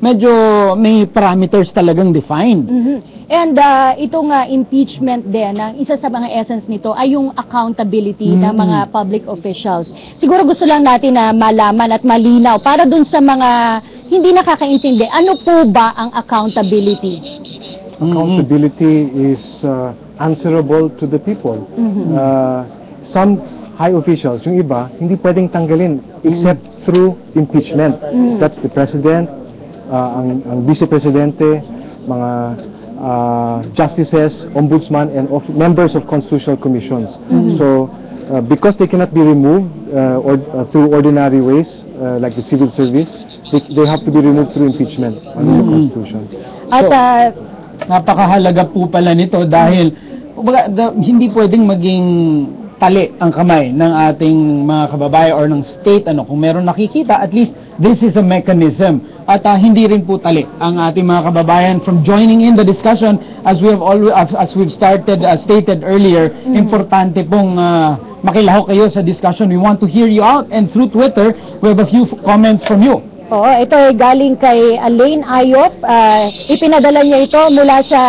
medyo may parameters talagang defined. And itong impeachment din, ang isa sa mga essence nito ay yung accountability ng mga public officials. Siguro gusto lang natin na malaman at malinaw para dun sa mga hindi nakakaintindi, ano po ba ang accountability? Accountability is answerable to the people. Some high officials, yung iba, hindi pwedeng tanggalin except through impeachment. That's the president, ang vice-presidente, mga justices, ombudsman, and members of constitutional commissions. So, because they cannot be removed through ordinary ways, like the civil service, they have to be removed through impeachment under the Constitution. At Napakahalaga po pala nito dahil hindi pwedeng maging tali ang kamay ng ating mga kababayan or ng state. Kung meron nakikita, at least this is a mechanism. At hindi rin po tali ang ating mga kababayan from joining in the discussion as we've stated earlier. Importante pong makilahok kayo sa discussion. We want to hear you out, and through Twitter, we have a few comments from you. Oo, ito ay galing kay Elaine Ayop. Ipinadala niya ito mula sa...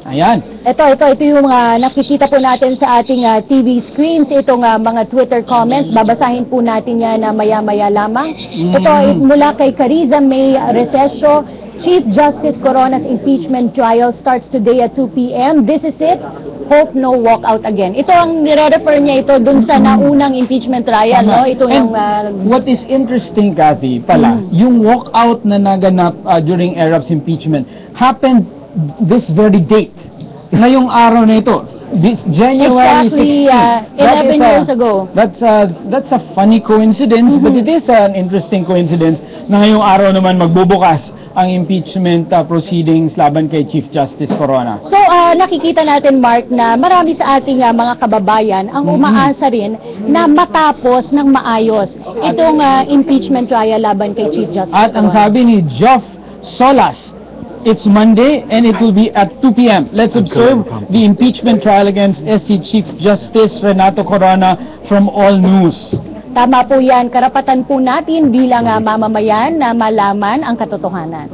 Ayan. Ito yung mga nakikita po natin sa ating TV screens. Itong mga Twitter comments. Babasahin po natin yan maya-maya lamang. Ito ay mula kay Cariza May Recesio. Chief Justice Corona's impeachment trial starts today at 2 p.m. This is it. Hope no walkout again. Ito ang nire-refer niya ito dun sa naunang impeachment trial, no? Ito yung what is interesting, Kathy, pala, yung walkout na naganap during Erap's impeachment happened this very date. Ngayong araw na ito, this January 16. 11 years ago. That's a funny coincidence, but it is an interesting coincidence na ngayong araw naman magbubukas ang impeachment proceedings laban kay Chief Justice Corona. So, nakikita natin, Mark, na marami sa ating mga kababayan ang umaasa rin na matapos ng maayos itong impeachment trial laban kay Chief Justice At ang Corona. sabi ni Geoff Solas, it's Monday and it will be at 2 p.m. Let's observe the impeachment trial against SC Chief Justice Renato Corona from All News. Tama po yan. Karapatan po natin bilang mamamayan na malaman ang katotohanan.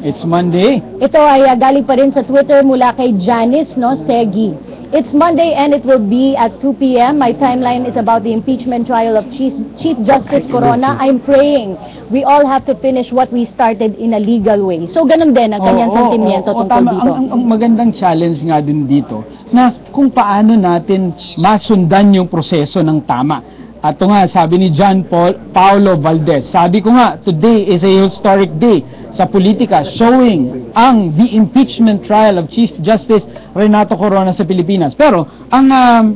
It's Monday. Ito ay galing pa rin sa Twitter mula kay Janice Segi. It's Monday and it will be at 2 p.m. My timeline is about the impeachment trial of Chief Justice Corona. I'm praying we all have to finish what we started in a legal way. So ganun din ang kanyang sentimiento tungkol dito. Ang magandang challenge nga din dito na kung paano natin masundan yung proseso ng tama. At ito nga, sabi ni John Paulo Valdez, sabi ko nga, today is a historic day sa politika, showing the impeachment trial of Chief Justice Renato Corona sa Pilipinas. Pero, ang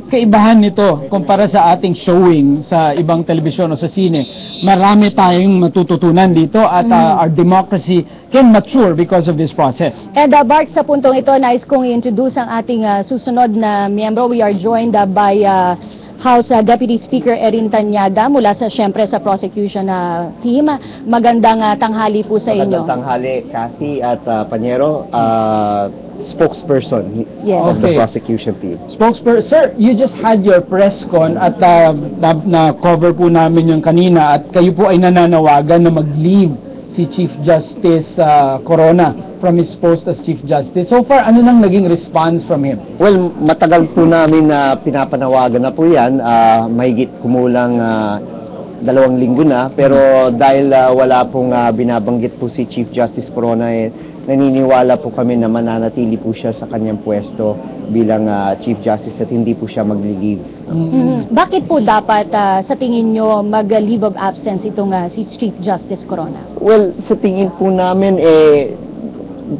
kaibahan nito, kumpara sa ating showing sa ibang telebisyon o sa sine, marami tayong matututunan dito at our democracy can mature because of this process. And Bart, sa puntong ito, nais kong i-introduce ang ating susunod na miyembro. We are joined by House Deputy Speaker Erin Tanyada mula syempre sa prosecution team. Magandang tanghali po sa inyo. Magandang tanghali, Kathy at Panyero, spokesperson of the prosecution team. Spokesperson, sir, you just had your press con at na-cover po namin yung kanina at kayo po ay nananawagan na mag-leave si Chief Justice Corona from his post as Chief Justice. So far, ano nang naging response from him? Well, matagal po namin na pinapanawagan na po yan. Mahigit kumulang 2 linggo na. Pero dahil wala pong binabanggit po si Chief Justice Corona, naniniwala po kami na mananatili po siya sa kanyang pwesto bilang Chief Justice at hindi po siya mag-leave. Bakit po dapat sa tingin nyo mag-leave of absence itong si Chief Justice Corona? Well, sa tingin po namin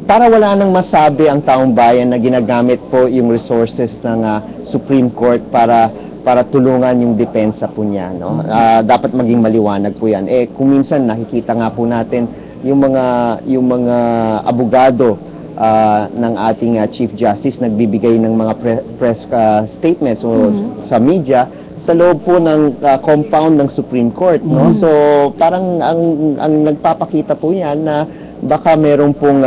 para wala nang masabi ang taong bayan na ginagamit po yung resources ng Supreme Court para tulungan yung depensa po niya, no? Dapat maging maliwanag po yan. Kung minsan nakikita nga po natin yung mga abogado ng ating Chief Justice nagbibigay ng mga press statements o sa media sa loob po ng compound ng Supreme Court, no? So parang ang nagpapakita po yan na baka meron pong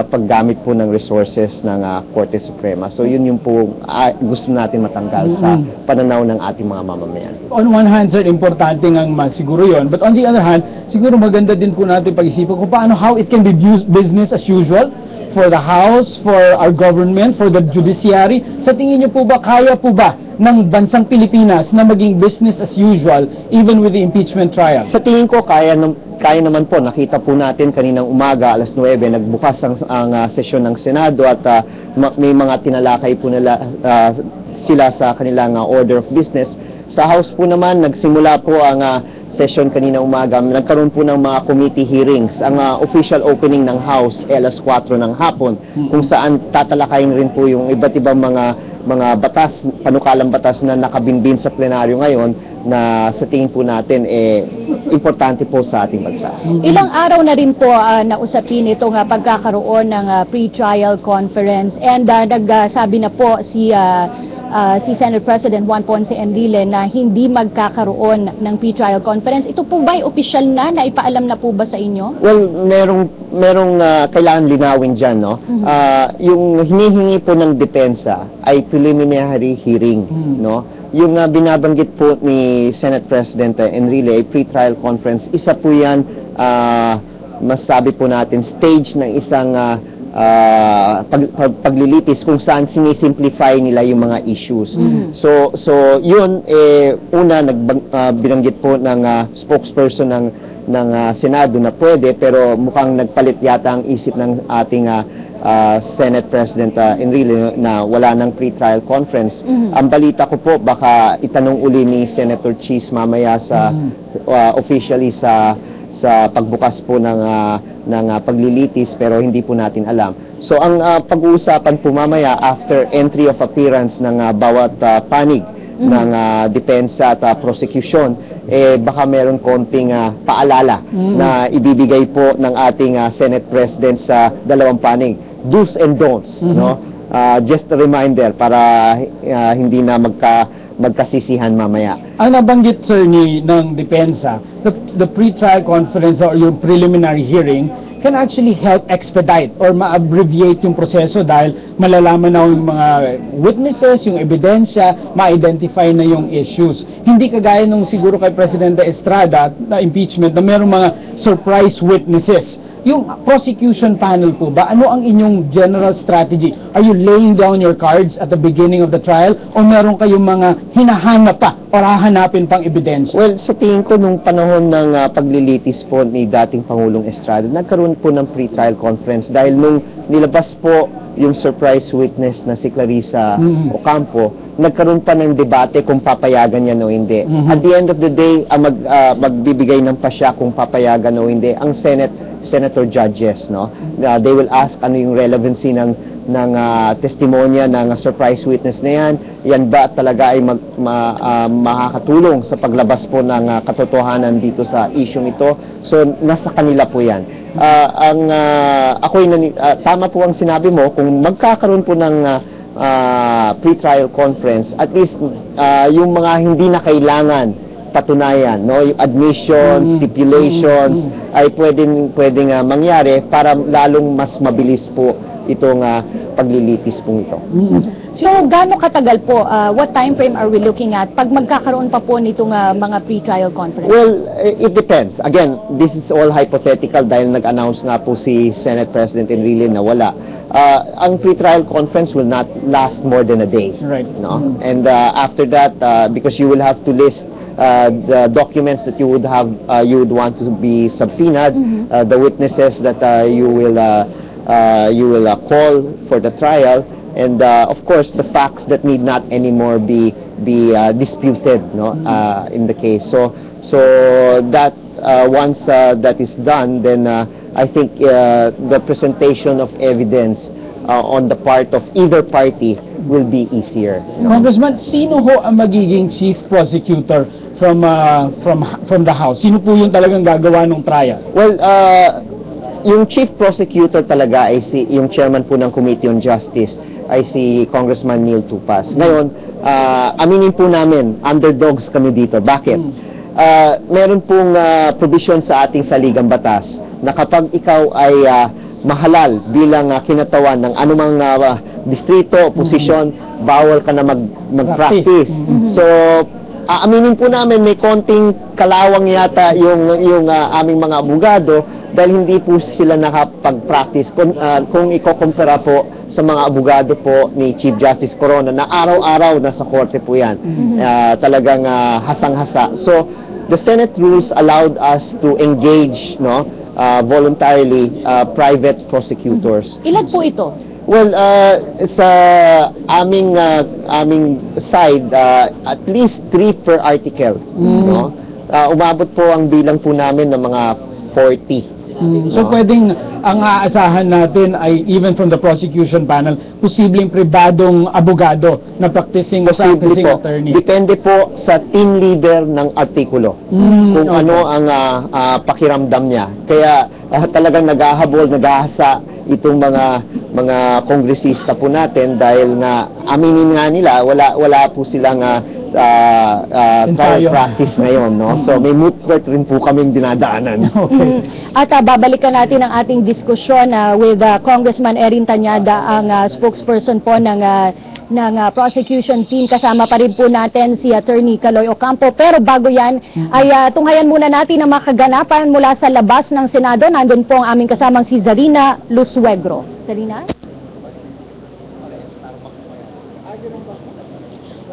paggamit po ng resources ng Korte Suprema. So yun yung po gusto natin matanggal sa pananaw ng ating mga mamamayan. On one hand, sir, importante nga siguro yun. But on the other hand, siguro maganda din po natin pag-isipan kung paano, how it can be business as usual for the House, for our government, for the judiciary. Sa tingin niyo po ba, kaya po ba ng bansang Pilipinas na maging business as usual even with the impeachment trial? Sa tingin ko, kaya naman po. Nakita po natin kaninang umaga, alas 9, nagbukas ang sesyon ng Senado at may mga tinalakay po nila sila sa kanilang order of business. Sa House po naman, nagsimula po ang session kanina umaga. Nagkaroon po ng mga committee hearings. Ang official opening ng House, alas 4 ng hapon, kung saan tatalakayin rin po yung iba't ibang mga batas, panukalang batas na nakabinbin sa plenaryo ngayon na sa tingin po natin importante po sa ating bansa. Ilang araw na rin po nausapin itong pagkakaroon ng pre-trial conference, and nagsabi na po si Senate President Juan Ponce Enrile na hindi magkakaroon ng pre-trial conference. Ito po ba ay opisyal na ipaalam na po ba sa inyo? Well, merong kailangan linawin dyan, no? Yung hinihingi po ng depensa ay preliminary hearing, no? Yung binabanggit po ni Senate President Enrile ay pre-trial conference, isa po yan, masabi po natin, stage ng isang paglilitis kung saan sinisimplify nila yung mga issues. So yun, una, binanggit po ng spokesperson ng Senado na pwede, pero mukhang nagpalit yata ang isip ng ating Senate President Enrile na wala ng pre-trial conference. Ang balita ko po, baka itanong uli ni Senator Cheese mamaya sa officially sa pagbukas po ng paglilitis, pero hindi po natin alam. So ang pag-uusapan po mamaya after entry of appearance ng bawat panig ng depensa at prosecution, baka meron konting paalala na ibibigay po ng ating Senate President sa dalawang panig. Do's and don'ts, no? Just a reminder para hindi na magkasisihan mamaya. Ang nabanggit, sir, ng depensa, the pre-trial conference or yung preliminary hearing can actually help expedite or ma-abbreviate yung proseso dahil malalaman na yung mga witnesses, yung ebidensya, ma-identify na yung issues. Hindi kagaya nung siguro kay Presidente Estrada na impeachment na merong mga surprise witnesses. Yung prosecution panel po ba, ano ang inyong general strategy? Are you laying down your cards at the beginning of the trial o meron kayong mga hinahanap pa o hahanapin pang ebidensya? Well, sa tingin ko nung panahon ng paglilitis po ni dating Pangulong Estrada, nagkaroon po ng pre-trial conference dahil nung nilabas po yung surprise witness na si Clarissa Ocampo, nagkaroon pa ng debate kung papayagan niya o hindi. At the end of the day, magbibigay ng pasya kung papayagan o hindi ang Senator judges, no? They will ask ano yung relevancy ng testimonya ng surprise witness na yan. Yan ba talaga ay makakatulong sa paglabas po ng katotohanan dito sa issue ito? So nasa kanila po yan. Tama po ang sinabi mo, kung magkakaroon po ng pre-trial conference, at least yung mga hindi na kailangan patunayan, no, yung admissions, stipulations ay pwedeng mangyari para lalong mas mabilis po itong paglilitis po ito. So, gaano katagal po? What time frame are we looking at pag magkakaroon pa po nitong mga pre-trial conference? Well, it depends. Again, this is all hypothetical dahil nag-announce nga po si Senate President Enrile na wala. Ang pre-trial conference will not last more than a day. Right. No? And after that, because you will have to list the documents that you would want to be subpoenaed, the witnesses that you will call for the trial, and of course the facts that need not anymore be disputed, no, in the case. So that once that is done, then I think the presentation of evidence on the part of either party will be easier. Congressman, sino ho ang magiging chief prosecutor from the House? Sino po yung talagang gagawa ng trial? Well, yung chief prosecutor talaga ay yung chairman po ng Committee on Justice ay si Congressman Neil Tupas. Ngayon, aminin po namin, underdogs kami dito. Bakit? Meron pong provision sa ating saligang batas na kapag ikaw ay mahalal bilang kinatawan ng anumang distrito, posisyon, bawal ka na mag-practice. So, aaminin po namin may konting kalawang yata yung aming mga abogado dahil hindi po sila nakapag-practice kung iko-compare po sa mga abogado po ni Chief Justice Corona na araw-araw nasa korte po yan. Talagang hasang-hasa. So, the Senate rules allowed us to engage voluntarily private prosecutors. Ilan po ito? Well, sa aming side, at least 3 per article. No? Umabot po ang bilang po namin ng mga 40. So pwedeng ang aasahan natin ay even from the prosecution panel, posibleng pribadong abogado na practicing Posible po. attorney. Depende po sa team leader ng artikulo. Kung ano ang pakiramdam niya. Kaya talagang naghahabol, naghahasa itong mga kongresista po natin dahil nga aminin nga nila wala po silang trial practice ngayon, no? So may moot court rin po kaming dinadaanan. Okay. At babalikan natin ang ating diskusyon with Congressman Erin Tañada, ang spokesperson po ng prosecution team. Kasama pa rin po natin si Attorney Caloy Ocampo. Pero bago yan, ay tunghayan muna natin ang mga kaganapan mula sa labas ng Senado. Nandun po ang aming kasamang si Zarina Lusuegro. Zarina?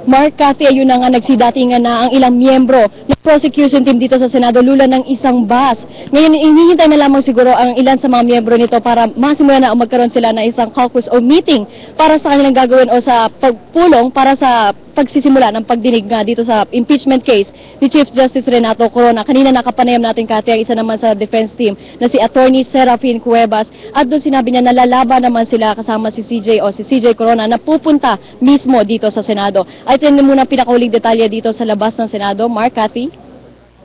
Mark, Cathy, ayun na nga nagsidatingan na ang ilang miyembro ng prosecution team dito sa Senado, lula ng isang bus. Ngayon, hinihintay na lamang siguro ang ilan sa mga miyembro nito para masimulan na o magkaroon sila ng isang caucus o meeting para sa kanilang gagawin o sa pagpulong para sa pagsisimula ng pagdinig nga dito sa impeachment case ni Chief Justice Renato Corona. Kanina nakapanayam natin, Cathy, ang isa naman sa defense team na si Attorney Serafin Cuevas, at doon sinabi niya na lalaban naman sila kasama si CJ Corona na pupunta mismo dito sa Senado. At yun muna ang pinakauling detalye dito sa labas ng Senado. Mark, Cathy?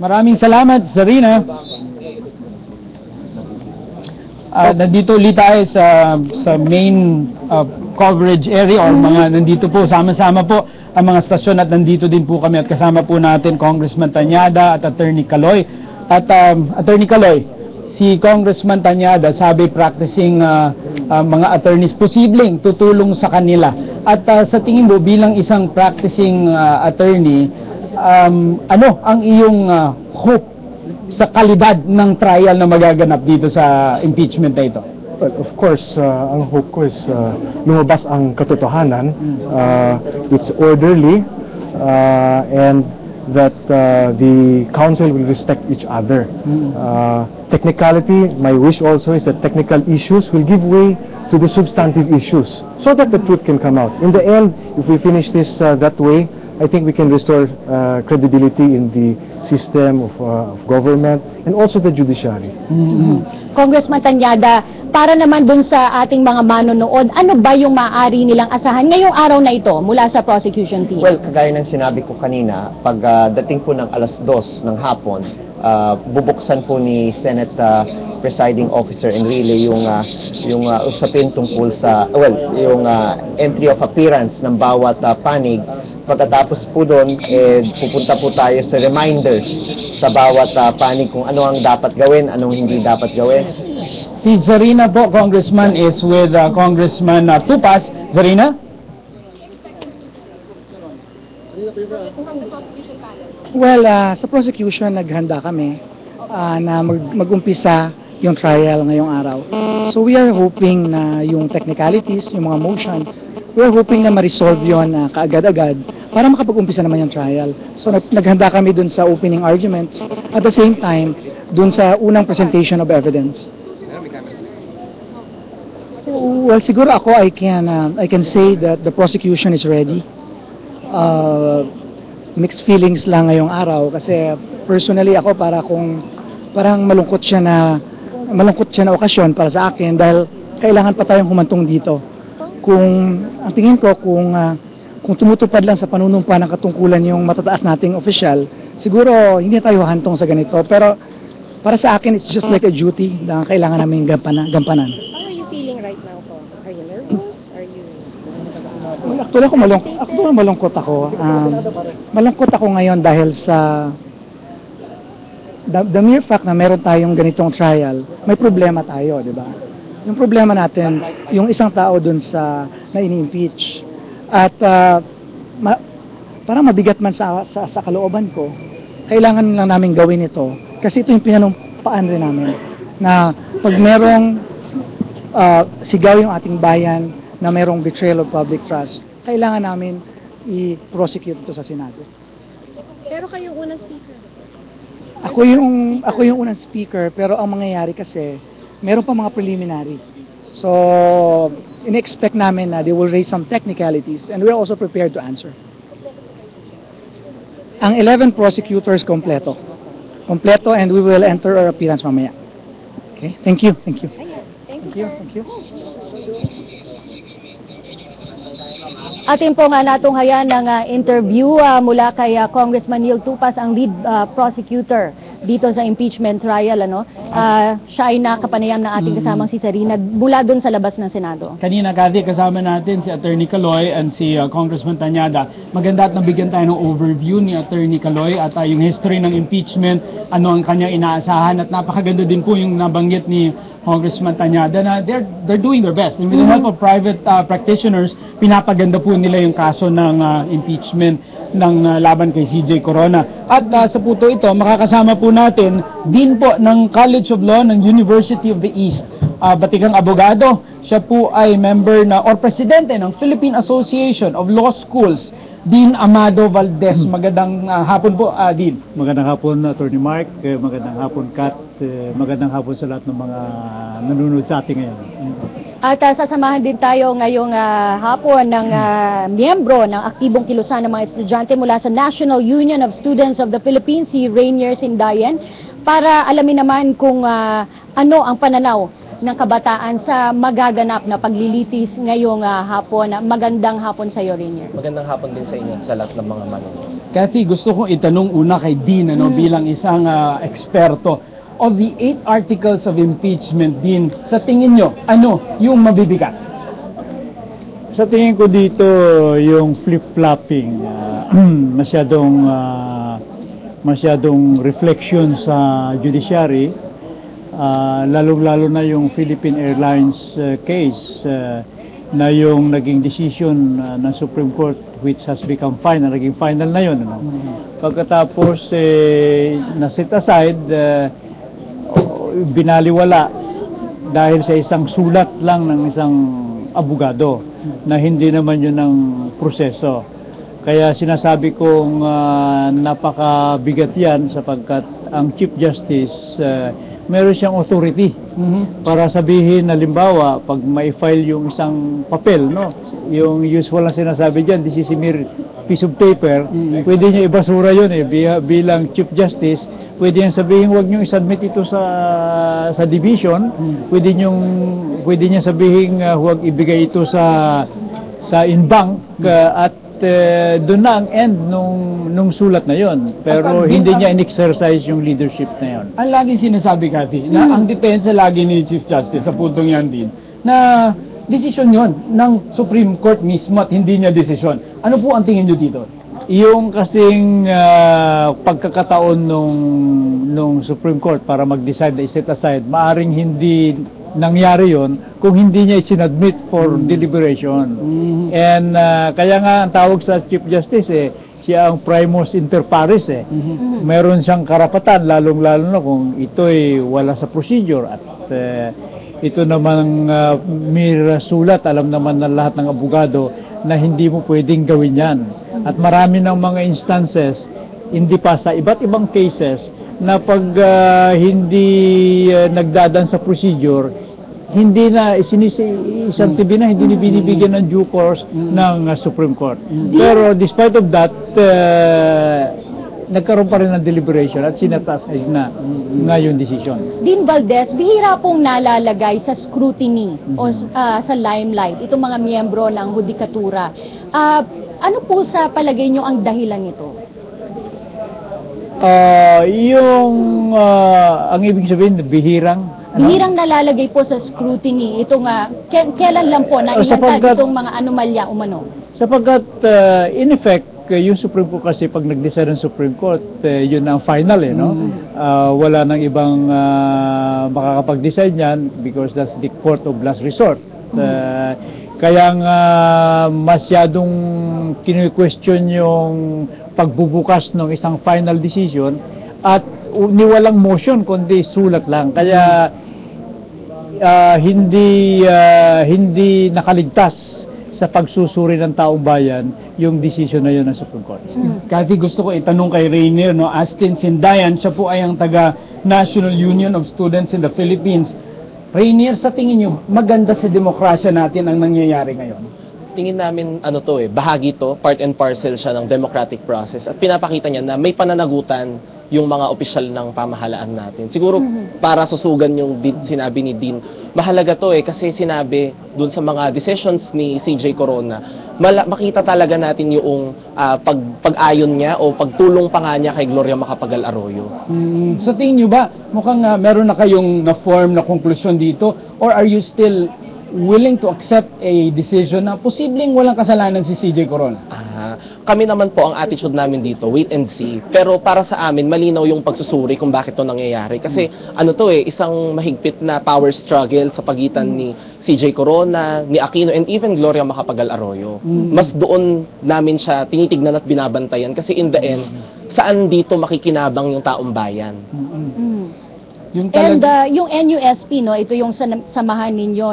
Maraming salamat, Zarina. Nandito ulit tayo sa main coverage area or nandito po, sama-sama po ang mga stasyon at nandito din po kami at kasama po natin Congressman Tañada at Attorney Caloy. At Attorney Caloy, si Congressman Tañada sabi practicing mga attorneys posibleng tutulong sa kanila. At sa tingin mo bilang isang practicing attorney, ano ang iyong hope sa kalidad ng trial na magaganap dito sa impeachment na ito? Well, of course, ang hope ko is lumabas ang katotohanan, it's orderly, and that the council will respect each other. Technicality, my wish also is that technical issues will give way to the substantive issues so that the truth can come out. In the end, if we finish this that way, I think we can restore credibility in the system of government and also the judiciary. Congressman Tañada, para naman dun sa ating mga manonood, ano ba yung maaari nilang asahan ngayong araw na ito mula sa prosecution team? Well, kagaya ng sinabi ko kanina, pag dating po ng 2:00 ng hapon, bubuksan po ni Senate Presiding Officer Enrile yung usapin tungkol sa, yung entry of appearance ng bawat panig. Pagkatapos po doon, pupunta po tayo sa reminders sa bawat panig kung ano ang dapat gawin, anong hindi dapat gawin. Si Zarina po, Congressman, is with Congressman Tupas. Zarina? Well, sa prosecution, naghanda kami na mag-umpisa yung trial ngayong araw. So we are hoping na yung technicalities, yung mga motion, we are hoping na ma-resolve yun kaagad-agad para makapag-umpisa naman yung trial. So naghanda kami dun sa opening arguments, at the same time, dun sa unang presentation of evidence. Well, siguro ako, I can say that the prosecution is ready. Mixed feelings lang ngayong araw kasi personally ako parang malungkot siya na okasyon para sa akin dahil kailangan pa tayong humantong dito. Ang tingin ko kung tumutupad lang sa panunumpa ng katungkulan yung matataas nating official, siguro hindi tayo hantong sa ganito. Pero para sa akin, it's just like a duty na kailangan namin gampanan. How are you feeling right now, po? Are you nervous? Are you... Well, actually malungkot ako. Malungkot ako ngayon dahil sa the mere fact na meron tayong ganitong trial, may problema tayo, di ba? Yung problema natin, yung isang tao dun sa na ini-impeach. At parang mabigat man sa kalooban ko, kailangan lang namin gawin ito. Kasi ito yung pinanumpaan rin namin. Na pag merong sigaw yung ating bayan na merong betrayal of public trust, kailangan namin i-prosecute ito sa Senado. Pero kayo unang speaker. Ako yung unang speaker, pero ang mangyayari kasi, meron pa mga preliminary. So, in-expect namin na they will raise some technicalities and we're also prepared to answer. Ang 11 prosecutors kompleto. Kompleto, and we will enter our appearance mamaya. Okay? Thank you. Thank you. Thank you, sir. Thank you. Atin po nga natunghayan ng interview mula kay Congressman Neil Tupas, ang lead prosecutor dito sa impeachment trial. Siya ay nakapanayam ng ating kasamang si Sarina mula doon sa labas ng Senado. Kanina, Kathy, kasama natin si Attorney Caloy and si Congressman Tañada. Maganda at nabigyan tayo ng overview ni Attorney Caloy at yung history ng impeachment, ano ang kanyang inaasahan, at napakaganda din po yung nabanggit ni Congressman Tañada na they're doing their best. And with the help of private practitioners, pinapaganda po nila yung kaso ng impeachment ng laban kay CJ Corona. At sa puto ito, makakasama po natin Dean po ng College of Law ng University of the East, batikang abogado. Siya po ay member na or presidente ng Philippine Association of Law Schools, Dean Amado Valdez. Magandang hapon po, Dean. Magandang hapon, Attorney Mark. Magandang hapon, Kat. Magandang hapon sa lahat ng mga nanonood sa ating ngayon. At sasamahan din tayo ngayong hapon ng miyembro ng aktibong kilusan ng mga estudyante mula sa National Union of Students of the Philippines, si Rainier Sindayan, para alamin naman kung ano ang pananaw ng kabataan sa magaganap na paglilitis ngayong hapon. Magandang hapon sa iyo, Rainier. Magandang hapon din sa inyo, sa lahat ng mga manonood. Kathy, gusto kong itanong una kay Dean bilang isang eksperto. Of the 8 articles of impeachment, Dean, sa tingin nyo, ano yung mabibigat? Sa tingin ko dito, yung flip-flopping, masyadong reflection sa judiciary, lalong-lalo na yung Philippine Airlines case, na yung naging decision ng Supreme Court which has become final, naging final na yun. Pagkatapos na-set aside, binaliwala dahil sa isang sulat lang ng isang abogado na hindi naman yun ang proseso. Kaya sinasabi kong napakabigat yan sapagkat ang Chief Justice meron siyang authority para sabihin, halimbawa, pag may file yung isang papel, yung usual na sinasabi dyan, this is a mere piece of paper, pwede niya ibasura yun bilang Chief Justice. Pwede niyang sabihin, huwag niyo i-submit ito sa division. Pwede niya sabihin, huwag ibigay ito sa in-bank at doon na ang end nung sulat na yon. Pero hindi niya in-exercise yung leadership na yon. Ang lagi sinasabi, Kathy, na ang depensa lagi ni Chief Justice sa puntong yan din, na desisyon yon ng Supreme Court mismo at hindi niya desisyon. Ano po ang tingin niyo dito? Yung kasing pagkakataon nung Supreme Court para mag-decide na i-set aside, maaring hindi nangyari yon kung hindi niya isinadmit for deliberation. And kaya nga ang tawag sa Chief Justice, siya ang primus inter pares. Meron siyang karapatan, lalong-lalo na kung ito'y wala sa procedure at ito naman mere sulat, alam naman ng lahat ng abogado na hindi mo pwedeng gawin yan. At marami ng mga instances, hindi pa sa iba't ibang cases, na pag hindi nagdadaan sa procedure, hindi na isang tibi na, hindi binibigyan ng due course ng Supreme Court. Pero despite of that, nagkaroon pa rin ng deliberation at sinatas na yung decision. Dean Valdez, bihira pong nalalagay sa scrutiny o sa limelight itong mga miyembro ng hudikatura. Ano po sa palagay nyo ang dahilan nito? Ang ibig sabihin, bihirang Nalalagay po sa scrutiny itong kailan lang po na ilantad itong mga anomalya umano? Sapagkat in effect, yung Supreme Court kasi pag nag-decide ng Supreme Court, yun ang final no? Wala nang ibang makakapag-decide niyan because that's the court of last resort. Kaya nga masyadong kini-question yung pagbubukas ng isang final decision at walang motion kundi sulat lang. Kaya hindi nakaligtas sa pagsusuri ng taong bayan yung decision na yun ng Supreme Court. Kasi gusto ko itanong kay Rainier, no, Astin Sindayan, siya po ay ang taga National Union of Students in the Philippines. Rainier, sa tingin niyo, maganda sa demokrasya natin ang nangyayari ngayon? Tingin namin, bahagi to, part and parcel siya ng democratic process. At pinapakita niya na may pananagutan yung mga opisyal ng pamahalaan natin. Siguro para susugan yung sinabi ni Dean, mahalaga to kasi sinabi dun sa mga decisions ni CJ Corona, makita talaga natin yung pag-ayon niya o pagtulong pa nga niya kay Gloria Macapagal Arroyo. Sa tingin niyo ba, mukhang meron na kayong na-form na konklusyon dito, or are you still willing to accept a decision na posibleng walang kasalanan si CJ Corona? Kami naman po, ang attitude namin dito, wait and see. Pero para sa amin, malinaw yung pagsusuri kung bakit to nangyayari. Kasi isang mahigpit na power struggle sa pagitan ni CJ Corona, ni Aquino, and even Gloria Macapagal Arroyo. Mas doon namin siya tinitignan at binabantayan. Kasi in the end, saan dito makikinabang yung taong bayan? And yung NUSP, no, ito yung samahan ninyo,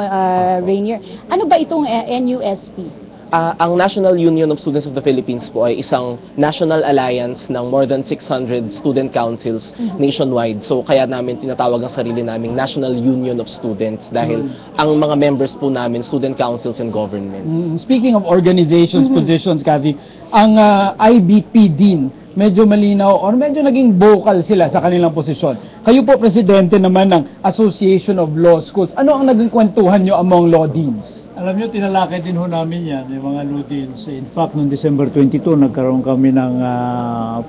Rainier. Ano ba itong NUSP? Ang National Union of Students of the Philippines po ay isang national alliance ng more than 600 student councils nationwide. So kaya namin tinatawag ang sarili naming National Union of Students dahil ang mga members po namin, student councils and governments. Speaking of organizations, positions, Kathy, ang IBP Dean, medyo malinaw or medyo naging vocal sila sa kanilang posisyon. Kayo po, presidente naman ng Association of Law Schools. Ano ang naging kwentuhan nyo among law deans? Alam nyo, tinalakay din ho namin yan, yung mga law deans. In fact, noong December 22, nagkaroon kami ng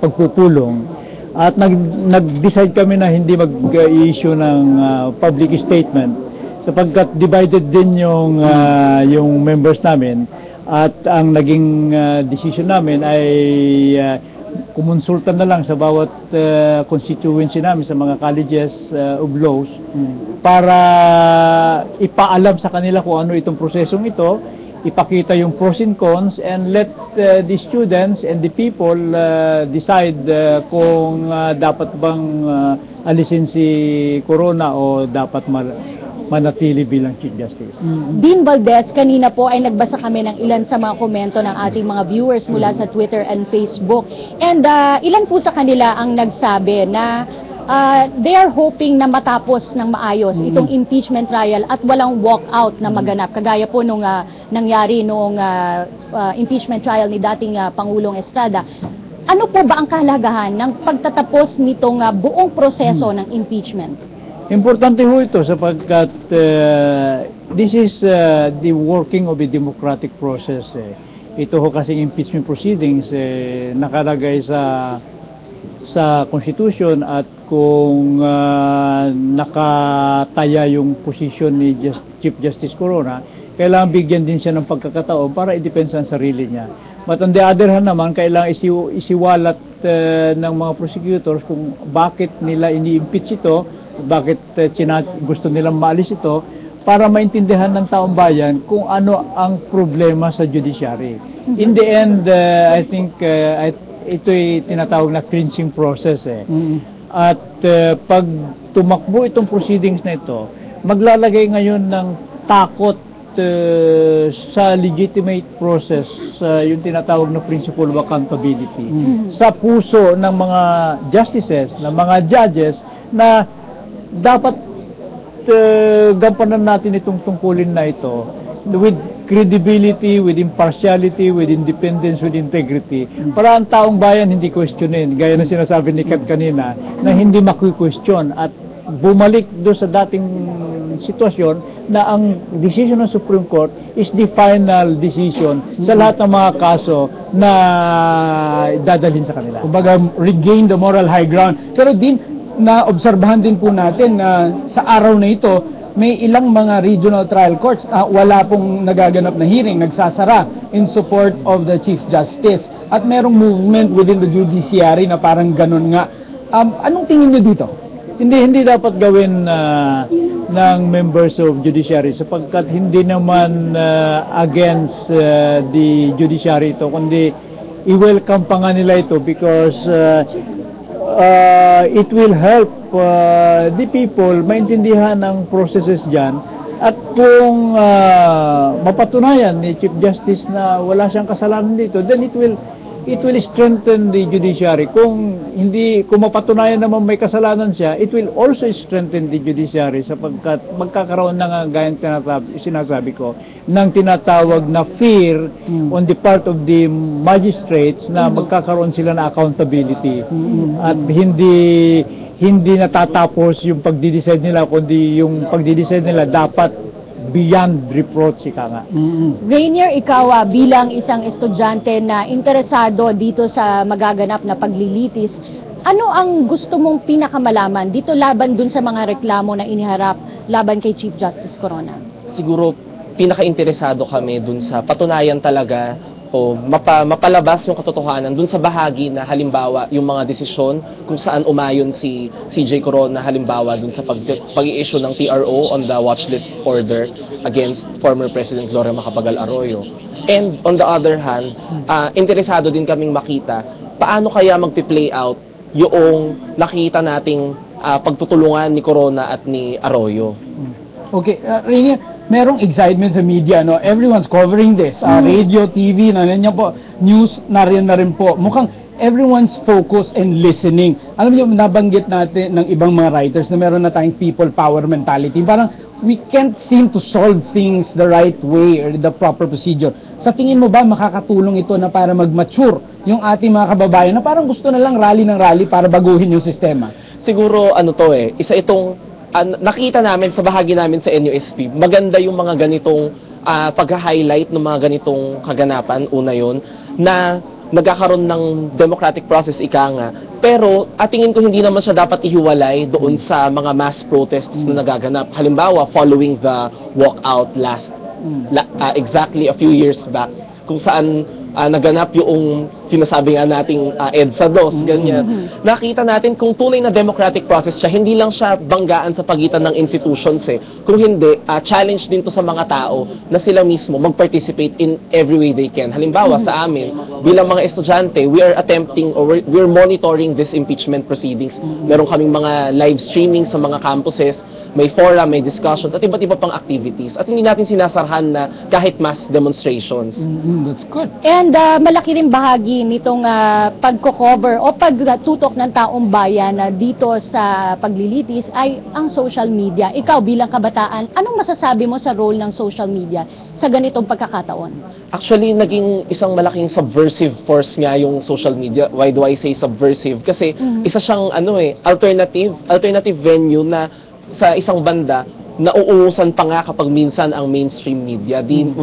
pagpupulong. At nag-decide kami na hindi mag-issue ng public statement sapagkat divided din yung members namin. At ang naging decision namin ay kumonsulta na lang sa bawat constituency namin sa mga colleges of laws para ipaalam sa kanila kung ano itong prosesong ito, ipakita yung pros and cons, and let the students and the people decide kung dapat bang alisin si Corona o dapat manatili bilang Chief Justice. Dean Valdez, kanina po ay nagbasa kami ng ilan sa mga komento ng ating mga viewers mula sa Twitter and Facebook. And ilan po sa kanila ang nagsabi na they are hoping na matapos ng maayos itong impeachment trial at walang walkout na maganap. Kagaya po nung nangyari nung impeachment trial ni dating Pangulong Estrada. Ano po ba ang kahalagahan ng pagtatapos nitong buong proseso ng impeachment? Importante ho ito sapagkat this is the working of a democratic process. Ito ho kasing impeachment proceedings nakalagay sa Constitution, at kung nakataya yung posisyon ni Chief Justice Corona, kailangan bigyan din siya ng pagkakataon para i-depensa ang sarili niya. But on the other hand naman, kailangan isiwalat ng mga prosecutors kung bakit nila ini-impeach ito, bakit gusto nilang maalis ito, para maintindihan ng taong bayan kung ano ang problema sa judiciary. In the end, I think ito'y tinatawag na cleansing process. At pag tumakbo itong proceedings na ito, maglalagay ngayon ng takot sa legitimate process, yung tinatawag na principle of accountability, sa puso ng mga justices, ng mga judges, na dapat gampanan natin itong tungkulin na ito with credibility, with impartiality, with independence, with integrity, para ang taong bayan hindi questionin, gaya na sinasabi ni Kat kanina, na hindi maku-question at bumalik doon sa dating sitwasyon na ang decision ng Supreme Court is the final decision sa lahat ng mga kaso na dadalhin sa kanila. Kumbaga, regain the moral high ground. Pero din, na obserbahan din po natin na sa araw na ito, may ilang mga regional trial courts wala pong nagaganap na hearing, nagsasara in support of the Chief Justice. At merong movement within the judiciary na parang ganun nga. Anong tingin nyo dito? Hindi dapat gawin ng members of judiciary sapagkat hindi naman against the judiciary ito, kundi i-welcome pa nga nila ito because it will help the people maintindihan ang processes dyan. At kung mapatunayan ni Chief Justice na wala siyang kasalanan dito, then it will strengthen the judiciary. Kung mapatunayan naman may kasalanan siya, it will also strengthen the judiciary sapagkat magkakaroon na nga gaya sinasabi ko ng tinatawag na fear on the part of the magistrates na magkakaroon sila na accountability at hindi natatapos yung pagdi-decide nila, kundi yung pagdi-decide nila dapat beyond reproach, ika nga. Rainier, ikaw bilang isang estudyante na interesado dito sa magaganap na paglilitis, ano ang gusto mong pinakamalaman dito laban dun sa mga reklamo na iniharap laban kay Chief Justice Corona? Siguro pinaka-interesado kami dun sa patunayan talaga o mapalabas yung katotohanan dun sa bahagi na halimbawa yung mga desisyon kung saan umayon si CJ Corona, halimbawa dun sa pag-i-issue ng TRO on the watchlist order against former President Gloria Macapagal Arroyo. And on the other hand, interesado din kaming makita paano kaya magpi-play out yung nakita nating pagtutulungan ni Corona at ni Arroyo. Okay, Rainier, merong excitement sa media, no? Everyone's covering this. Radio, TV, nandiyan po, news na rin po. Mukhang everyone's focused and listening. Alam niyo, nabanggit natin ng ibang mga writers na meron na tayong people power mentality. Parang we can't seem to solve things the right way or the proper procedure. Sa tingin mo ba makakatulong ito na para mag-mature yung ating mga kababayan na parang gusto na lang rally ng rally para baguhin yung sistema? Siguro isa itong nakita namin sa bahagi namin sa NUSP, maganda yung mga ganitong pag-highlight ng mga ganitong kaganapan, una yun, na nagkakaroon ng democratic process, ika nga. Pero tingin ko hindi naman siya dapat ihiwalay doon sa mga mass protests na nagaganap. Halimbawa, following the walkout exactly a few years back, kung saan naganap yung sinasabi nga nating EDSA 2, ganyan. Nakita natin kung tunay na democratic process siya, hindi lang siya banggaan sa pagitan ng institutions Kung hindi, challenge din to sa mga tao na sila mismo mag-participate in every way they can. Halimbawa sa amin, bilang mga estudyante, we are attempting or we're monitoring this impeachment proceedings. Meron kaming mga live streaming sa mga campuses, may forum, may discussions, at iba't iba pang activities. At hindi natin sinasarhan na kahit mass demonstrations. That's good. And malaki rin bahagi nitong pagko-cover o pagtutok ng taong bayan dito sa paglilitis ay ang social media. Ikaw bilang kabataan, anong masasabi mo sa role ng social media sa ganitong pagkakataon? Actually, naging isang malaking subversive force nga yung social media. Why do I say subversive? Kasi isa siyang alternative venue na sa isang banda, nauungusan pa nga kapag minsan ang mainstream media. Dito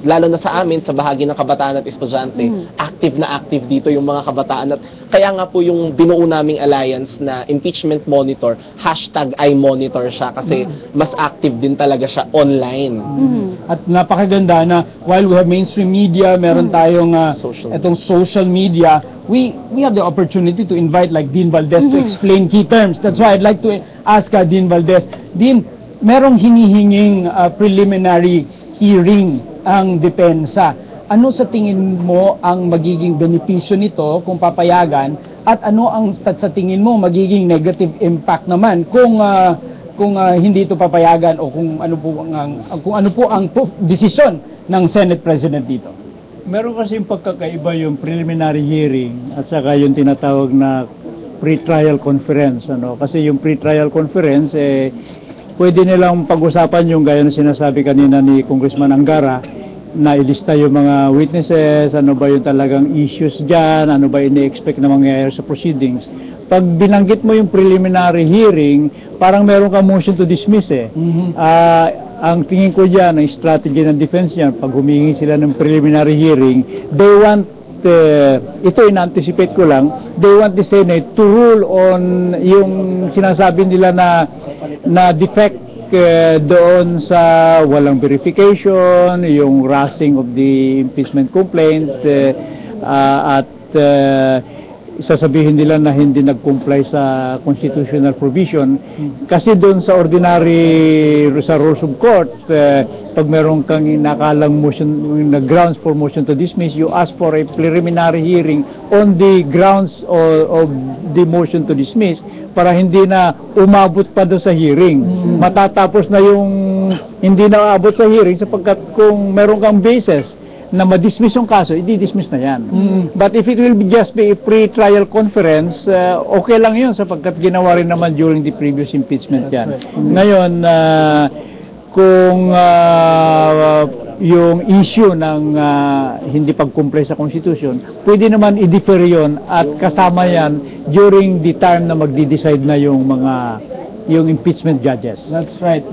lalo na sa amin, sa bahagi ng kabataan at estudyante, active na active dito yung mga kabataan. At kaya nga po yung binuo naming alliance na impeachment monitor, #iMonitor siya kasi mas active din talaga siya online. At napakaganda na while we have mainstream media, meron tayong itong social media, we have the opportunity to invite like Dean Valdez to explain key terms. That's why I'd like to ask Dean Valdez. Dean, merong hinihinging preliminary hearing ang depensa. Ano sa tingin mo ang magiging benepisyo nito kung papayagan at ano ang sa tingin mo magiging negative impact naman kung hindi ito papayagan o kung ano po ang desisyon ng Senate President dito? Meron kasi yung pagkakaiba yung preliminary hearing at saka yung tinatawag na pre-trial conference. Kasi yung pre-trial conference, pwede nilang pag-usapan yung gaya na sinasabi kanina ni Congressman Angara, na ilista yung mga witnesses, ano ba yung talagang issues dyan, ano ba ini-expect na mangyayari sa proceedings. Pag binanggit mo yung preliminary hearing, parang meron ka motion to dismiss ang tingin ko dyan, ang strategy ng defense yan, pag humingi sila ng preliminary hearing, they want, ito in-anticipate ko lang, they want the Senate to rule on yung sinasabi nila na defect doon sa walang verification, yung rushing of the impeachment complaint, at sasabihin nila na hindi nag-comply sa constitutional provision. Kasi doon sa ordinary, sa rules of court, pag meron kang inakalang motion, na grounds for motion to dismiss, you ask for a preliminary hearing on the grounds of the motion to dismiss para hindi na umabot pa doon sa hearing. Matatapos na yung hindi na umabot sa hearing sapagkat kung meron kang basis na ma-dismiss yung kaso, i-dismiss na yan. But if it will be just be a pre-trial conference, okay lang yun sapagkat ginawa rin naman during the previous impeachment yan. Ngayon, kung yung issue ng hindi pag-comply sa Constitution, pwede naman i-defer yun at kasama yan during the time na magdi-decide na yung impeachment judges. That's right.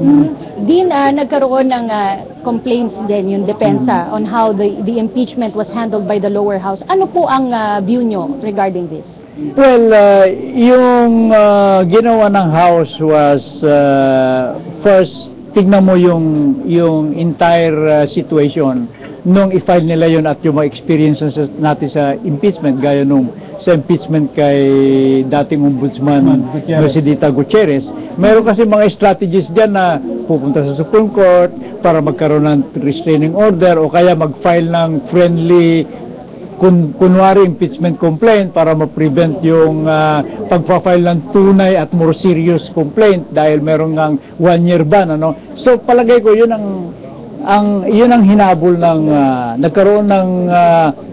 Din, nagkaroon ng complaints din yung depensa on how the impeachment was handled by the lower house. Ano po ang view nyo regarding this? Well, yung ginawa ng House was first, tignan mo yung entire situation nung i-file nila yun at yung mga experiences natin sa impeachment, gaya nung sa impeachment kay dating ombudsman Presidenta Gutierrez. Meron kasi mga strategies dyan na pupunta sa Supreme Court para magkaroon ng restraining order o kaya mag-file ng friendly kunwari impeachment complaint para ma-prevent yung pagpa-file ng tunay at more serious complaint dahil meron ng 1-year ban, ano. So palagay ko yun ang hinabol ng nagkaroon ng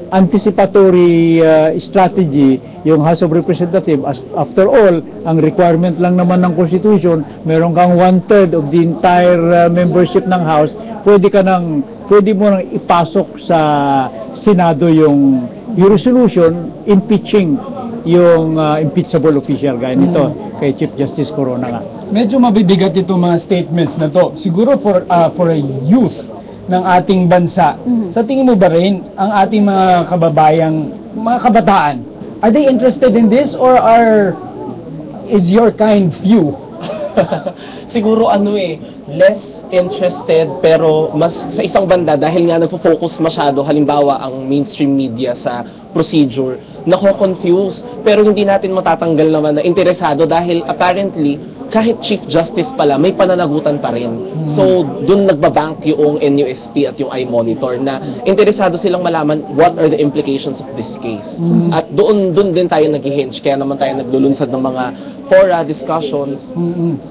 anticipatory strategy yung House of Representatives. After all, ang requirement lang naman ng Constitution, meron kang 1/3 of the entire membership ng House, pwede mo nang ipasok sa Senado yung resolution impeaching yung impeachable official, gaya nito kay Chief Justice Corona nga. Medyo mabibigat itong mga statements na to. Siguro for a youth ng ating bansa, sa tingin mo ba rin ang ating mga kabataan, are they interested in this or is your kind few? Siguro less interested, pero mas sa isang banda dahil nga nagfo-focus masyado halimbawa ang mainstream media sa procedure, nako-confuse, pero hindi natin matatanggal naman na interesado dahil apparently kahit Chief Justice pala, may pananagutan pa rin. So, dun nagbabank yung NUSP at yung iMonitor na interesado silang malaman what are the implications of this case. At doon din tayo nag-hinge, kaya naman tayo naglulunsad ng mga fora, discussions.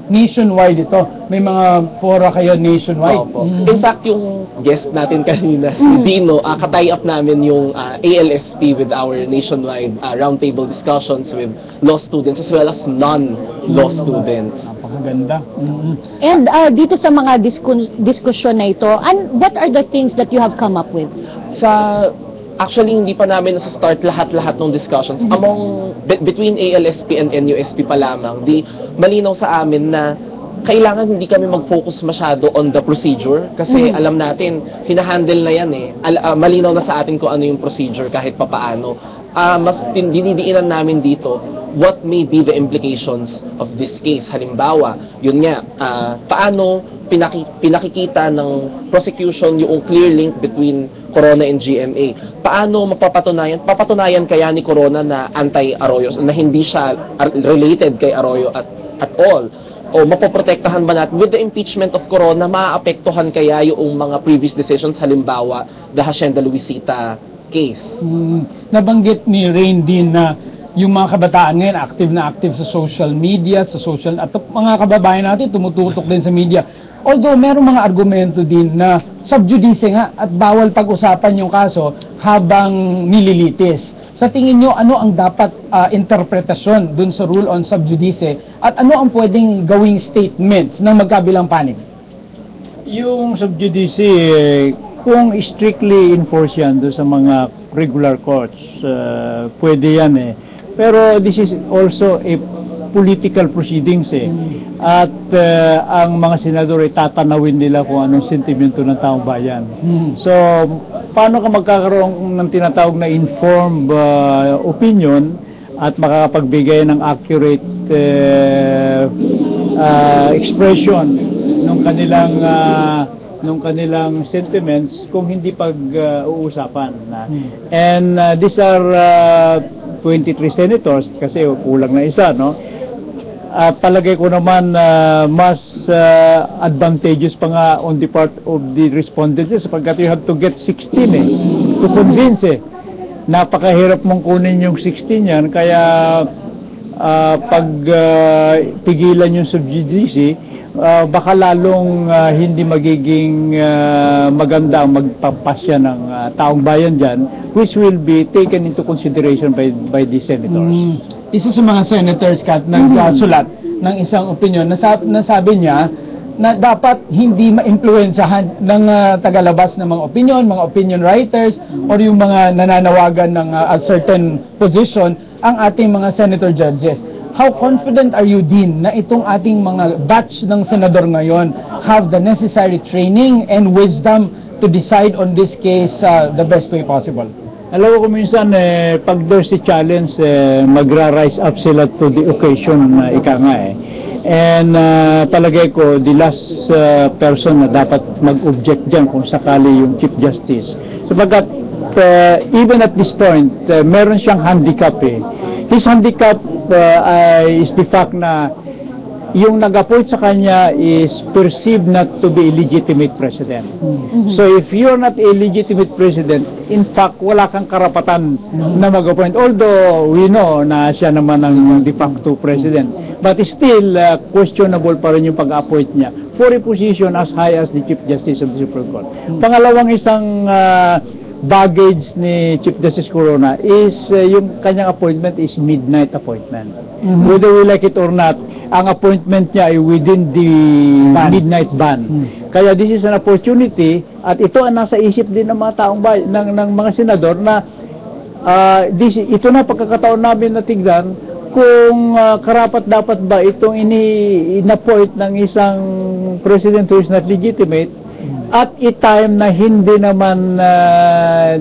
Nationwide ito. May mga fora kayo nationwide. Opo. In fact, yung guest natin kanina, si Dino, katie up namin yung ALSP with our nationwide roundtable discussions with law students as well as non-law students. Napakaganda. And dito sa mga diskusyon na ito, what are the things that you have come up with? Actually, hindi pa namin nasa-start lahat-lahat ng discussions. Between ALSP and NUSP pa lamang, malinaw sa amin na kailangan hindi kami mag-focus masyado on the procedure kasi alam natin, hinahandle na yan malinaw na sa atin kung ano yung procedure kahit papaano. Mas dinidiinan namin dito what may be the implications of this case. Halimbawa, yun nga, paano pinakikita ng prosecution yung clear link between Corona and GMA. Paano papatunayan kaya ni Corona na anti-Arroyo, na hindi siya related kay Arroyo at all? O mapoprotektahan ba natin with the impeachment of Corona, maaapektuhan kaya yung mga previous decisions, halimbawa, the Hacienda Luisita case? Nabanggit ni Rain din na yung mga kabataan ngayon active sa social media, at mga kababayan natin tumututok din sa media. Although merong mga argumento din na sub judice nga at bawal pag-usapan yung kaso habang nililitis. Sa tingin nyo, ano ang dapat interpretasyon dun sa rule on sub judice at ano ang pwedeng gawing statements ng magkabilang panig? Yung sub judice, kung strictly enforced yan doon sa mga regular courts, pwede yan Pero this is also a political proceedings At ang mga senador ay tatanawin nila kung anong sentimento ng taong bayan. So, paano ka magkakaroon ng tinatawag na informed opinion at makakapagbigay ng accurate expression nung kanilang sentiments kung hindi pag-uusapan. And these are 23 senators kasi kulang na isa, no? Palagay ko naman mas advantageous pa nga on the part of the respondents sapagkat you have to get 16 to convince napakahirap mong kunin yung 16 yan kaya pag pigilan yung sub judice baka lalong hindi magiging maganda ang magpapasya ng taong bayan dyan which will be taken into consideration by the senators. Isa sa mga senators, Kat, nagsulat ng isang opinion na sabi niya na dapat hindi ma-impluensyahan ng tagalabas ng mga opinion writers or yung mga nananawagan ng a certain position ang ating mga senator judges. How confident are you, Dean, na itong ating mga batch ng senador ngayon have the necessary training and wisdom to decide on this case the best way possible? Alam ko minsan, pag there's a challenge, magra-rise up sila to the occasion, ika nga And palagay ko, the last person na dapat mag-object dyan kung sakali yung Chief Justice. Sapagkat, even at this point, meron siyang handicap His handicap is the fact na yung nag-appoint sa kanya is perceived not to be a legitimate president. So if you're not a legitimate president, in fact, wala kang karapatan na mag-appoint. Although we know na siya naman ang de facto president. But still, questionable pa rin yung pag-appoint niya for a position as high as the Chief Justice of the Supreme Court. Pangalawang isang baggage ni Chief Justice Corona is yung kanyang appointment is midnight appointment. Whether we like it or not, ang appointment niya ay within the midnight ban. Kaya this is an opportunity at ito ang nasa isip din ng mga taong bayan, ng mga senador na ito na pagkakataon namin na tignan kung karapat dapat ba itong in-appoint ng isang president who is not legitimate at i-time na hindi naman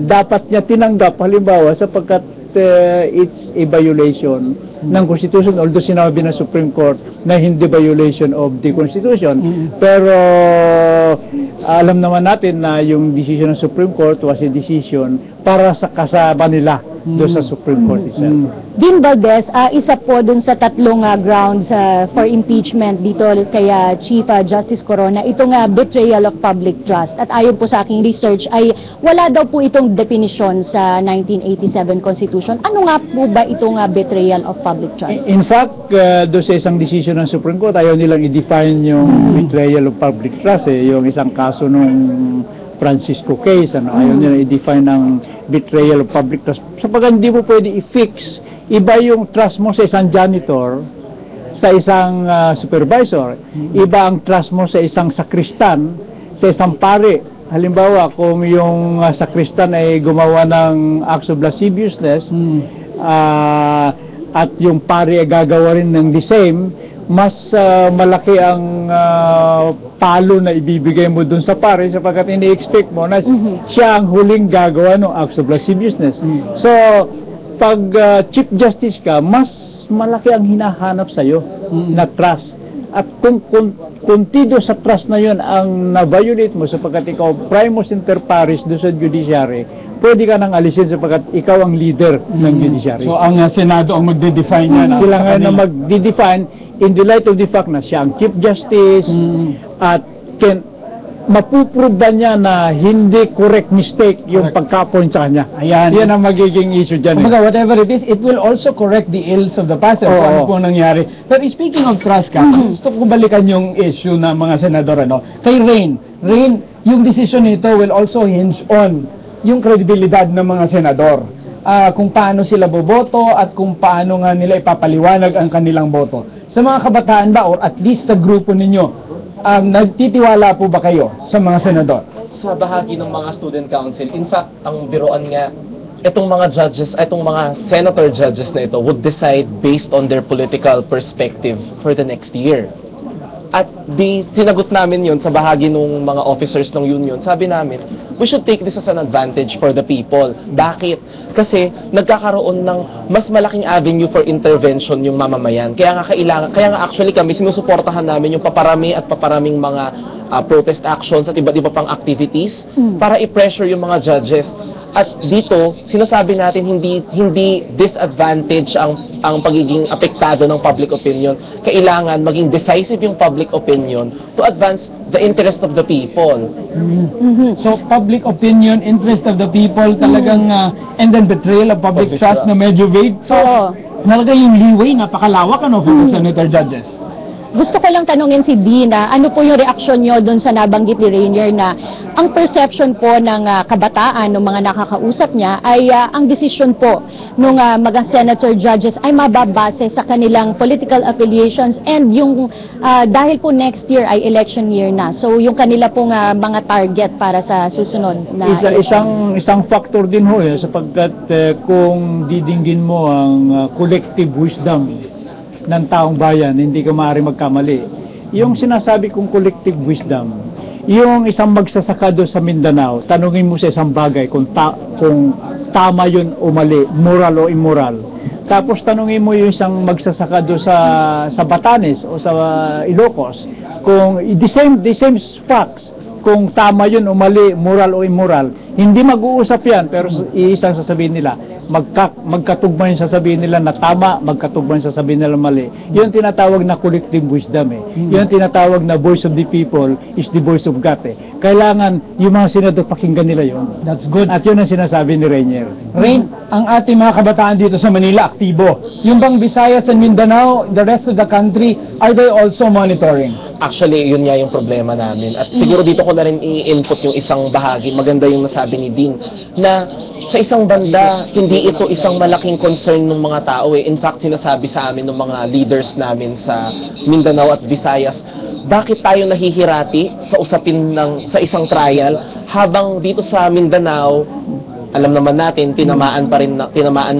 dapat niya tinanggap halimbawa sapagkat it's a violation ng Constitution, although sinabi ng Supreme Court na hindi violation of the Constitution. Pero alam naman natin na yung decision ng Supreme Court was a decision para sa kasaba nila doon sa Supreme Court itself. Dean Valdez, isa po dun sa tatlong grounds for impeachment dito kay Chief Justice Corona, itong betrayal of public trust. At ayon po sa aking research ay wala daw po itong definition sa 1987 Constitution. Ano nga po ba itong betrayal of public trust? In fact, doon sa isang decision ng Supreme Court, ayaw nilang i-define yung betrayal of public trust. Yung isang kaso nung Francisco case, ayaw nilang i-define ng betrayal of public trust. Sapagkat hindi mo pwede i-fix. Iba yung trust mo sa isang janitor, sa isang supervisor. Iba ang trust mo sa isang sakristan, sa isang pare. Halimbawa, kung yung sakristan ay gumawa ng acts of lasciviousness, at yung pare ay gagawa rin ng the same, mas malaki ang palo na ibibigay mo dun sa pare sapagkat ini-expect mo na siya ang huling gagawa ng acts of lasciviousness. So, pag Chief Justice ka, mas malaki ang hinahanap sa'yo na trust. At kung kuntido sa trust na yun ang na-violate mo sapagkat ikaw primus inter pares doon sa judiciary, pwede ka nang alisin sapagkat ikaw ang leader ng judiciary. So ang Senado ang magde-define yan. Sila nga na magde-define in the light of the fact na siya ang Chief Justice at mapuprove ba niya na hindi correct mistake yung pagka-appoint sa kanya. Ayan. Yan ang magiging issue dyan. Whatever it is, it will also correct the ills of the past. Kung ano pong nangyari. Pero speaking of trust, gusto ko balikan yung issue ng mga senador. Kay Rain, yung decision nito will also hinge on yung kredibilidad ng mga senador. Kung paano sila boboto at kung paano nga nila ipapaliwanag ang kanilang boto. Sa mga kabataan ba or at least sa grupo ninyo, nagtitiwala po ba kayo sa mga senador? Sa bahagi ng mga student council, in fact, ang biroan nga, itong mga judges, itong mga senator judges na ito would decide based on their political perspective for the next year. At sinagot namin yun sa bahagi ng mga officers ng union. Sabi namin, we should take this as an advantage for the people. Bakit? Kasi nagkakaroon ng mas malaking avenue for intervention yung mamamayan. Kaya nga actually kami sinusuportahan namin yung paparaming mga protest actions at iba't iba pang activities para i-pressure yung mga judges. At dito, sinasabi natin hindi disadvantage ang pagiging apektado ng public opinion. Kailangan maging decisive yung public opinion to advance the interest of the people. So, public opinion, interest of the people, talagang, and then betrayal of public trust na medyo vague. So, talaga yung leeway, napakalawak for the senator judges. Gusto ko lang tanungin si Dina, ano po yung reaksyon nyo doon sa nabanggit ni Rainier na ang perception po ng kabataan, ng mga nakakausap niya, ay ang desisyon po ng mga senator judges ay mababase sa kanilang political affiliations and yung dahil po next year ay election year na. So yung kanila pong mga target para sa susunod na isang factor din sapagkat kung didinggin mo ang collective wisdom ng taong bayan, hindi ka maaari magkamali. Yung sinasabi kong collective wisdom, yung isang magsasaka doon sa Mindanao, tanungin mo sa isang bagay kung tama yun o mali, moral o immoral. Tapos tanungin mo yung isang magsasaka doon sa Batanes o sa Ilocos, kung the same facts, kung tama yun o mali, moral o immoral, hindi mag-uusap yan, pero isang sasabihin nila, magkatugma yung sasabihin nila na tama, magkatugma yung sasabihin nila mali. Yun tinatawag na collective wisdom Yun tinatawag na voice of the people is the voice of God Kailangan yung mga senador pakinggan nila yun. That's good. At yun ang sinasabi ni Rainier. Rain, ang ating mga kabataan dito sa Manila, aktibo. Yung bang Visayas and Mindanao, the rest of the country, are they also monitoring? Actually, yun nga yung problema namin. At siguro dito ko na rin i-input yung isang bahagi. Maganda yung nasabi ni Dean, na sa isang banda, hindi ito isang malaking concern ng mga tao In fact, sinasabi sa amin ng mga leaders namin sa Mindanao at Visayas, bakit tayo nahihirati sa usapin sa isang trial habang dito sa Mindanao, alam naman natin, tinamaan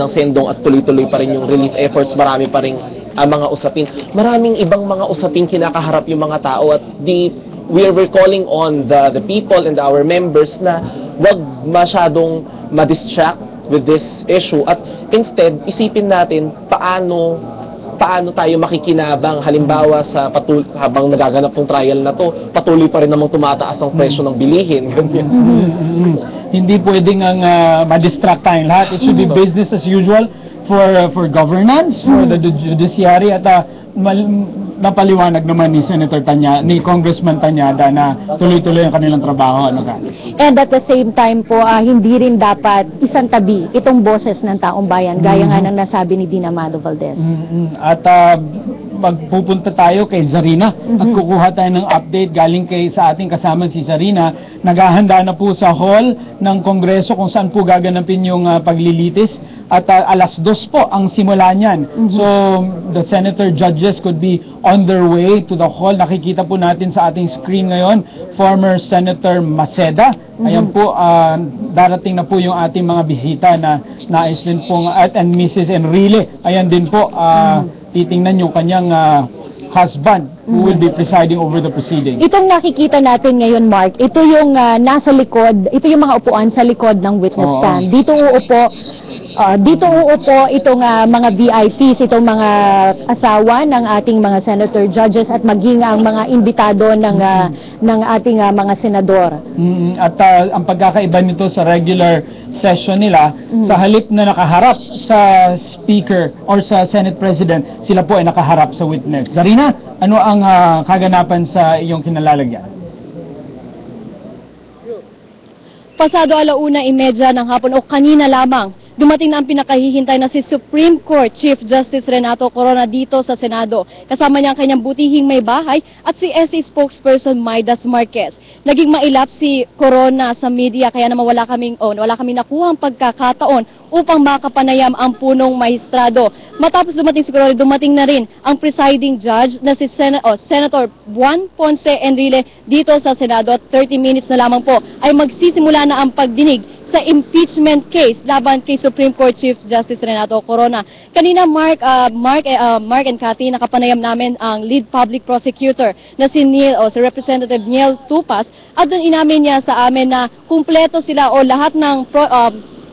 ng sendong at tuloy-tuloy pa rin yung relief efforts, marami pa rin mga usapin. Maraming ibang mga usapin kinakaharap yung mga tao at we are calling on the people and our members na wag masyadong ma-distract with this issue at instead isipin natin paano tayo makikinabang. Halimbawa habang nagaganap ng trial na to, patuloy pa rin namang tumataas ang presyo ng bilihin. Hindi pwedeng ma-distract tayong lahat. It should be business as usual for governance, for the judiciary at napaliwanag naman ni Senator ni Congressman Tanyada na tuloy-tuloy ang kanilang trabaho. And at the same time po, hindi rin dapat isang tabi itong boses ng taong bayan, gaya nga ng nasabi ni Dina Amado Valdez. At magpupunta tayo kay Zarina at kukuha tayo ng update galing sa ating kasama si Zarina. Naghahanda na po sa hall ng Kongreso kung saan po gaganapin yung paglilitis at alas 2 po ang simula niyan. So the senator judges could be on their way to the hall. Nakikita po natin sa ating screen ngayon former Senator Maceda. Ayan po, darating na po yung ating mga bisita na nais din pong and Mrs. Enrile. Ayan din po, titingnan yung kanyang husband who will be presiding over the proceedings. Itong nakikita natin ngayon, Mark, ito yung nasa likod, ito yung mga upuan sa likod ng witness stand. Dito uupo itong mga VIPs, itong mga asawa ng ating mga senator judges at maging ang mga imbitado ng ating mga senador. At ang pagkakaiba nito sa regular session nila, sa halip na nakaharap sa speaker or sa Senate President, sila po ay nakaharap sa witness. Zarina, ano ang kaganapan sa iyong kinalalagyan? Pasado 1:30 ng hapon o kanina lamang, dumating na ang pinakahihintay na si Supreme Court Chief Justice Renato Corona dito sa Senado. Kasama niya ang kanyang butihing may bahay at si SC spokesperson Maidas Marquez. Naging mailap si Corona sa media kaya naman wala kaming nakuhang pagkakataon upang makapanayam ang punong maestrado. Matapos dumating si Corona, dumating na rin ang presiding judge na si Senator Juan Ponce Enrile dito sa Senado at 30 minutes na lamang po ay magsisimula na ang pagdinig sa impeachment case laban kay Supreme Court Chief Justice Renato Corona. Kanina, Mark and Cathy, nakapanayam namin ang lead public prosecutor na si Representative Neil Tupas, at doon inamin niya sa amin na kumpleto sila o lahat ng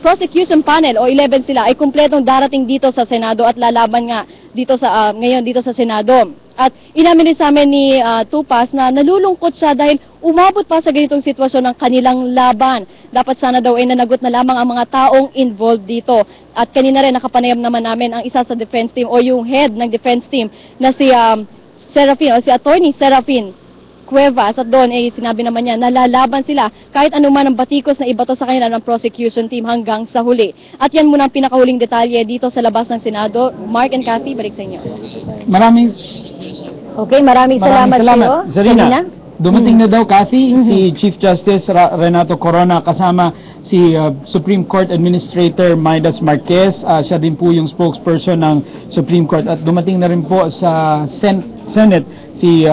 prosecution panel o 11 sila ay kumpletong darating dito sa Senado at lalaban nga dito sa ngayon dito sa Senado. At inamin rin sa amin ni Tupas na nalulungkot siya dahil umabot pa sa ganitong sitwasyon ng kanilang laban. Dapat sana daw ay nanagot na lamang ang mga taong involved dito. At kanina rin nakapanayam naman namin ang isa sa defense team o yung head ng defense team na si Serafin o si Attorney Serafin Cuevas, at doon sinabi naman niya nalalaban sila kahit anuman ang batikos na ibato sa kanila ng prosecution team hanggang sa huli. At yan muna ang pinakahuling detalye dito sa labas ng Senado. Mark and Cathy, balik sa inyo. Maraming salamat sa iyo. Zarina, dumating na daw, Cathy, si Chief Justice Renato Corona kasama si Supreme Court Administrator Maidas Marquez. Siya din po yung spokesperson ng Supreme Court. At dumating na rin po sa Senate si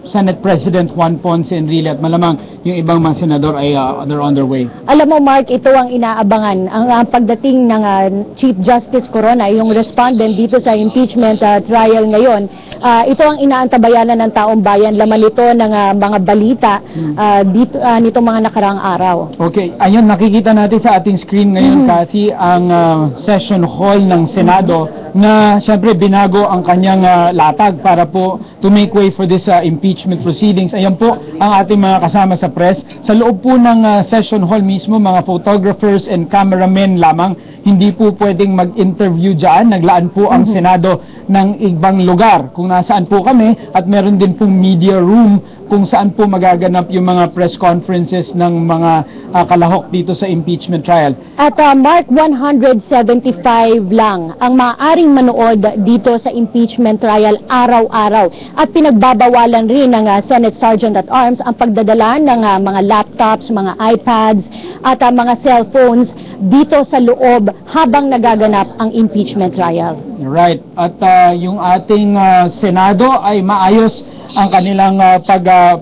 Senate President Juan Ponce Enrile, at malamang yung ibang mga senador ay they're on their way. Alam mo, Mark, ito ang inaabangan. Ang pagdating ng Chief Justice Corona, yung respondent dito sa impeachment trial ngayon, ito ang inaantabayanan ng taong bayan. Laman ito ng mga balita dito nitong mga nakaraang araw. Okay, ayun, nakikita natin sa ating screen ngayon, Cathy, ang session hall ng Senado na syempre binago ang kanyang latag para po to make way for this impeachment proceedings. Ayan po ang ating mga kasama sa press. Sa loob po ng session hall mismo, mga photographers and cameramen lamang, hindi po pwedeng mag-interview dyan. Naglaan po ang Senado ng ibang lugar kung nasaan po kami, at meron din pong media room kung saan po magaganap yung mga press conferences ng mga kalahok dito sa impeachment trial. At Mark, 175 lang ang maaaring manood dito sa impeachment trial araw-araw. At pinagbabawalan rin ng Senate Sergeant at Arms ang pagdadala ng mga laptops, mga iPads at mga cellphones dito sa loob habang nagaganap ang impeachment trial. Right. At yung ating Senado ay maayos ang kanilang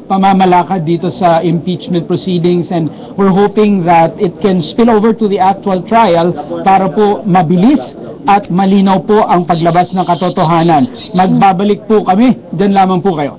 pamamalakad dito sa impeachment proceedings, and we're hoping that it can spill over to the actual trial para po mabilis at malinaw po ang paglabas ng katotohanan. Magbabalik po kami, dyan lamang po kayo.